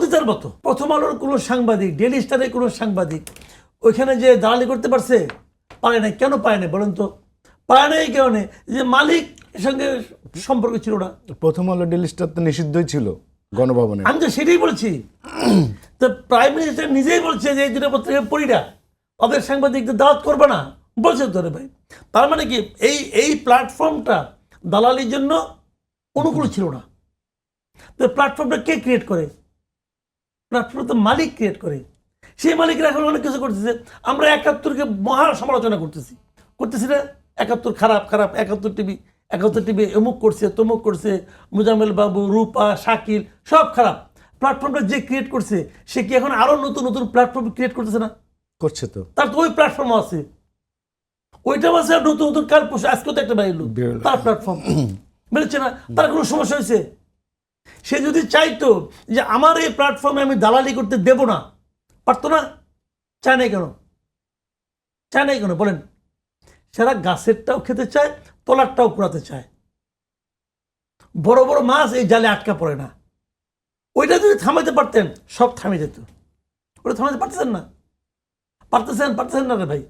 প্রতিটার মতো। প্রথম আলোর কোনো সাংবাদিক, ডেইলি স্টারের কোনো সাংবাদিক ওইখানে যে দালালি করতে পারছে? পারে নাই। কেন পায় নাই বলেন তো? পায় নাই কারণে যে মালিক এর সঙ্গে সম্পর্ক ছিল না। প্রথম আলো ডেইলি স্টার তো নিষিদ্ধই ছিল গণভবনে। আমি তো সেটাই বলছি। তো প্রাইম মিনিস্টার নিজেই বলছে যে এই দুটো পত্রিকা পড়ি না, ওদের সাংবাদিকদের দাওয়াত করবে না, বলছে তো রে ভাই। তার মানে কি এই প্ল্যাটফর্মটা দালালির জন্য অনুকূল ছিল না। তো প্ল্যাটফর্মটা কে ক্রিয়েট করে? প্ল্যাটফর্ম তো মালিক ক্রিয়েট করে। সেই মালিকরা এখন অনেক কিছু করতেছে। আমরা ৭১কে মহা সমালোচনা করতেছি না? ৭১ খারাপ, ৭১ টিভি অমুক করছে, তমুক করছে, মুজাম্মেল বাবু, রূপা, শাকিল সব খারাপ। প্ল্যাটফর্মটা যে ক্রিয়েট করছে সে কি এখন আরো নতুন নতুন প্ল্যাটফর্ম ক্রিয়েট করতেছে না? করছে তো। তার তো ওই প্ল্যাটফর্ম আছে, ওইটা আছে নতুন নতুন কাল পোষে আজকে তো একটা বাইলো তার প্ল্যাটফর্ম বেরোচ্ছে না। তার কোনো সমস্যা হয়েছে? সে যদি চাইতো যে আমার এই প্ল্যাটফর্মে আমি দালালি করতে দেব না, পারতো না? চায় নাই কেন বলেন? সেরা গাছেরটাও খেতে চায়, তলারটাও পুরাতে চায়। বড় বড় মাছ এই জালে আটকা পড়ে না। ওইটা যদি থামাইতে পারতেন সব থামে যেত। ওটা থামাইতে পারতেছেন না, পারতেছেন না রে ভাই।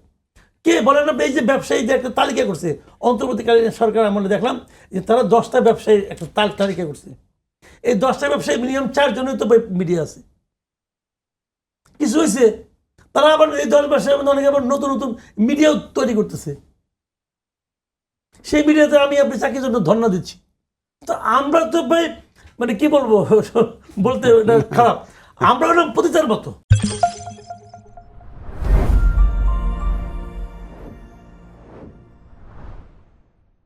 কে বলেন না? এই যে ব্যবসায়ীদের একটা তালিকা করছে অন্তর্বর্তীকালীন সরকার আমলে, দেখলাম যে তারা 10টা ব্যবসায়ী একটা তালিকা করছে। এই 10টা ব্যবসায়ী মিনিমাম 4 জনের তো মিডিয়া আছে। কিছু হয়েছে? তারা আবার এই 10 ব্যবসায়ীর মধ্যে অনেকে আবার নতুন নতুন মিডিয়াও তৈরি করতেছে। সেই মিডিয়াতে আমি আপনি চাকরির জন্য ধর্ণা দিচ্ছি। তো আমরা তো ভাই মানে কি বলবো, বলতে খারাপ, আমরা হলাম প্রতিটার মতো।